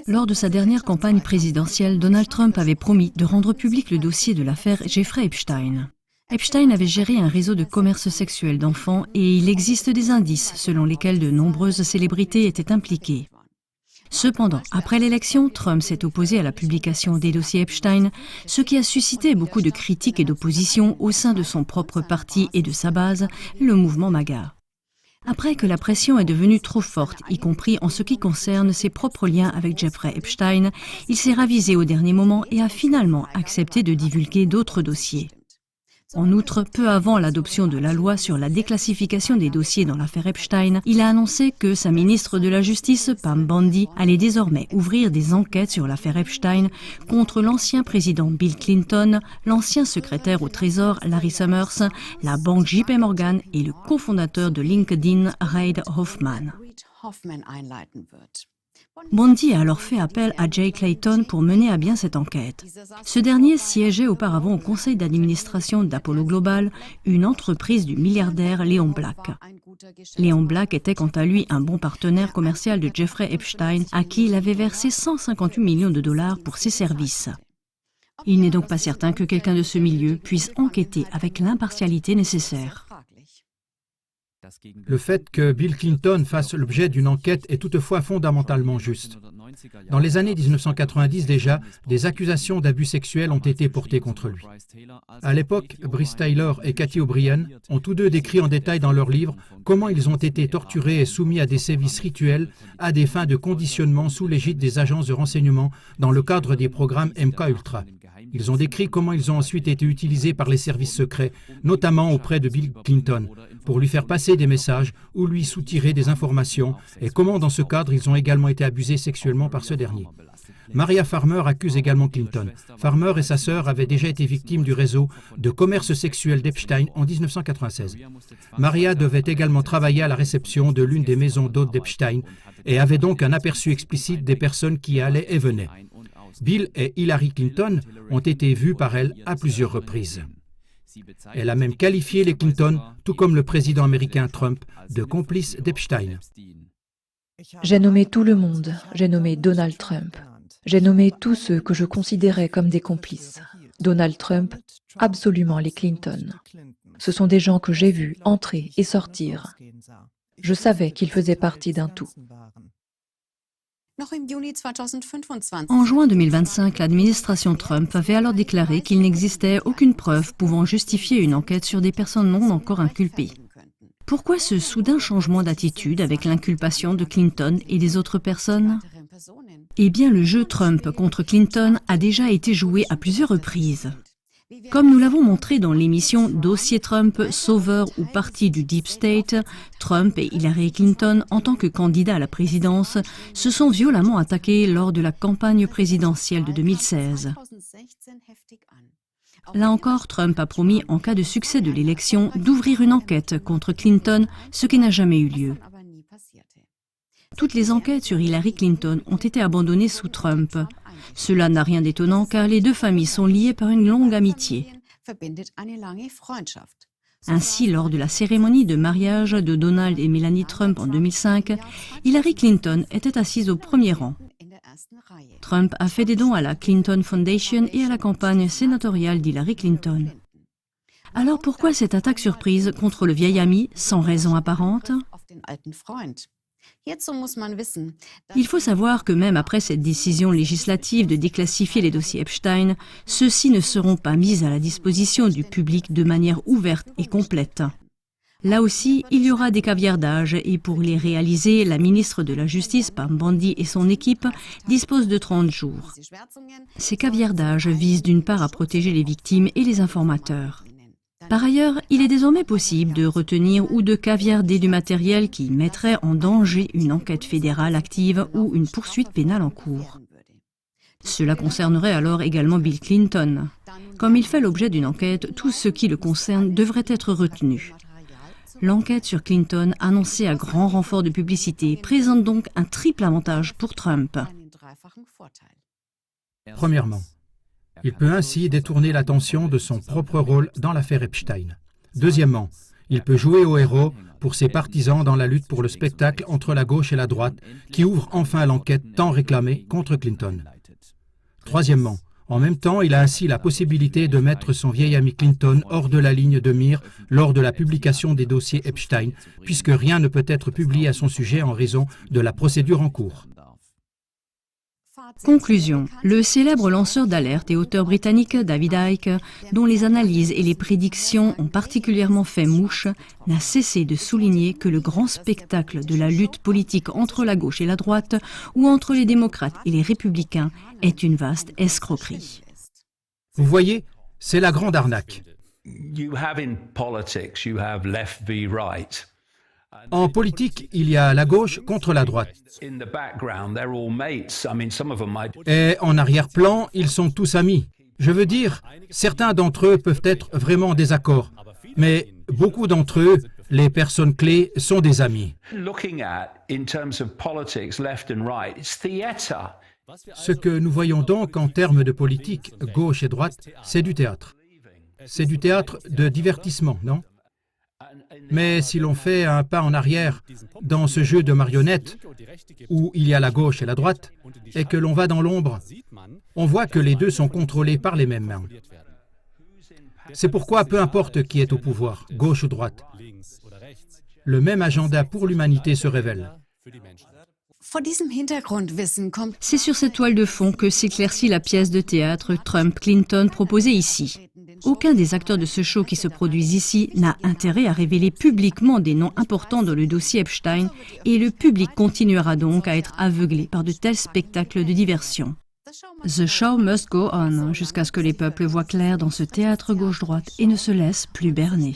Lors de sa dernière campagne présidentielle, Donald Trump avait promis de rendre public le dossier de l'affaire Jeffrey Epstein. Epstein avait géré un réseau de commerce sexuel d'enfants et il existe des indices selon lesquels de nombreuses célébrités étaient impliquées. Cependant, après l'élection, Trump s'est opposé à la publication des dossiers Epstein, ce qui a suscité beaucoup de critiques et d'opposition au sein de son propre parti et de sa base, le mouvement MAGA. Après que la pression est devenue trop forte, y compris en ce qui concerne ses propres liens avec Jeffrey Epstein, il s'est ravisé au dernier moment et a finalement accepté de divulguer d'autres dossiers. En outre, peu avant l'adoption de la loi sur la déclassification des dossiers dans l'affaire Epstein, il a annoncé que sa ministre de la Justice, Pam Bondi, allait désormais ouvrir des enquêtes sur l'affaire Epstein contre l'ancien président Bill Clinton, l'ancien secrétaire au Trésor Larry Summers, la banque JP Morgan et le cofondateur de LinkedIn, Reid Hoffman. Bondi a alors fait appel à Jay Clayton pour mener à bien cette enquête. Ce dernier siégeait auparavant au conseil d'administration d'Apollo Global, une entreprise du milliardaire Léon Black. Léon Black était quant à lui un bon partenaire commercial de Jeffrey Epstein, à qui il avait versé 158 millions de dollars pour ses services. Il n'est donc pas certain que quelqu'un de ce milieu puisse enquêter avec l'impartialité nécessaire. Le fait que Bill Clinton fasse l'objet d'une enquête est toutefois fondamentalement juste. Dans les années 1990 déjà, des accusations d'abus sexuels ont été portées contre lui. À l'époque, Brice Taylor et Cathy O'Brien ont tous deux décrit en détail dans leurs livres comment ils ont été torturés et soumis à des sévices rituels à des fins de conditionnement sous l'égide des agences de renseignement dans le cadre des programmes MK-Ultra. Ils ont décrit comment ils ont ensuite été utilisés par les services secrets, notamment auprès de Bill Clinton, pour lui faire passer des messages ou lui soutirer des informations, et comment dans ce cadre ils ont également été abusés sexuellement par ce dernier. Maria Farmer accuse également Clinton. Farmer et sa sœur avaient déjà été victimes du réseau de commerce sexuel d'Epstein en 1996. Maria devait également travailler à la réception de l'une des maisons d'hôtes d'Epstein et avait donc un aperçu explicite des personnes qui allaient et venaient. Bill et Hillary Clinton ont été vus par elle à plusieurs reprises. Elle a même qualifié les Clinton, tout comme le président américain Trump, de complices d'Epstein. J'ai nommé tout le monde, j'ai nommé Donald Trump. J'ai nommé tous ceux que je considérais comme des complices. Donald Trump, absolument les Clinton. Ce sont des gens que j'ai vus entrer et sortir. Je savais qu'ils faisaient partie d'un tout. En juin 2025, l'administration Trump avait alors déclaré qu'il n'existait aucune preuve pouvant justifier une enquête sur des personnes non encore inculpées. Pourquoi ce soudain changement d'attitude avec l'inculpation de Clinton et des autres personnes? Eh bien, le jeu Trump contre Clinton a déjà été joué à plusieurs reprises. Comme nous l'avons montré dans l'émission Dossier Trump, sauveur ou parti du Deep State, Trump et Hillary Clinton, en tant que candidats à la présidence, se sont violemment attaqués lors de la campagne présidentielle de 2016. Là encore, Trump a promis, en cas de succès de l'élection, d'ouvrir une enquête contre Clinton, ce qui n'a jamais eu lieu. Toutes les enquêtes sur Hillary Clinton ont été abandonnées sous Trump. Cela n'a rien d'étonnant car les deux familles sont liées par une longue amitié. Ainsi, lors de la cérémonie de mariage de Donald et Melania Trump en 2005, Hillary Clinton était assise au premier rang. Trump a fait des dons à la Clinton Foundation et à la campagne sénatoriale d'Hillary Clinton. Alors pourquoi cette attaque surprise contre le vieil ami sans raison apparente ? Il faut savoir que même après cette décision législative de déclassifier les dossiers Epstein, ceux-ci ne seront pas mis à la disposition du public de manière ouverte et complète. Là aussi, il y aura des caviardages et pour les réaliser, la ministre de la Justice, Pam Bondi, et son équipe disposent de 30 jours. Ces caviardages visent d'une part à protéger les victimes et les informateurs. Par ailleurs, il est désormais possible de retenir ou de caviarder du matériel qui mettrait en danger une enquête fédérale active ou une poursuite pénale en cours. Cela concernerait alors également Bill Clinton. Comme il fait l'objet d'une enquête, tout ce qui le concerne devrait être retenu. L'enquête sur Clinton, annoncée à grand renfort de publicité, présente donc un triple avantage pour Trump. Premièrement, il peut ainsi détourner l'attention de son propre rôle dans l'affaire Epstein. Deuxièmement, Il peut jouer au héros pour ses partisans dans la lutte pour le spectacle entre la gauche et la droite, qui ouvre enfin l'enquête tant réclamée contre Clinton. Troisièmement, en même temps, il a ainsi la possibilité de mettre son vieil ami Clinton hors de la ligne de mire lors de la publication des dossiers Epstein, puisque rien ne peut être publié à son sujet en raison de la procédure en cours. Conclusion. Le célèbre lanceur d'alerte et auteur britannique David Icke, dont les analyses et les prédictions ont particulièrement fait mouche, n'a cessé de souligner que le grand spectacle de la lutte politique entre la gauche et la droite, ou entre les démocrates et les républicains, est une vaste escroquerie. Vous voyez, c'est la grande arnaque. En politique, il y a la gauche contre la droite. Et en arrière-plan, ils sont tous amis. Je veux dire, certains d'entre eux peuvent être vraiment en désaccord, mais beaucoup d'entre eux, les personnes clés, sont des amis. Ce que nous voyons donc en termes de politique, gauche et droite, c'est du théâtre. C'est du théâtre de divertissement, non ? Mais si l'on fait un pas en arrière dans ce jeu de marionnettes où il y a la gauche et la droite et que l'on va dans l'ombre, on voit que les deux sont contrôlés par les mêmes mains. C'est pourquoi peu importe qui est au pouvoir, gauche ou droite, le même agenda pour l'humanité se révèle. C'est sur cette toile de fond que s'éclaircit la pièce de théâtre Trump-Clinton proposée ici. Aucun des acteurs de ce show qui se produisent ici n'a intérêt à révéler publiquement des noms importants dans le dossier Epstein et le public continuera donc à être aveuglé par de tels spectacles de diversion. The show must go on jusqu'à ce que les peuples voient clair dans ce théâtre gauche-droite et ne se laissent plus berner.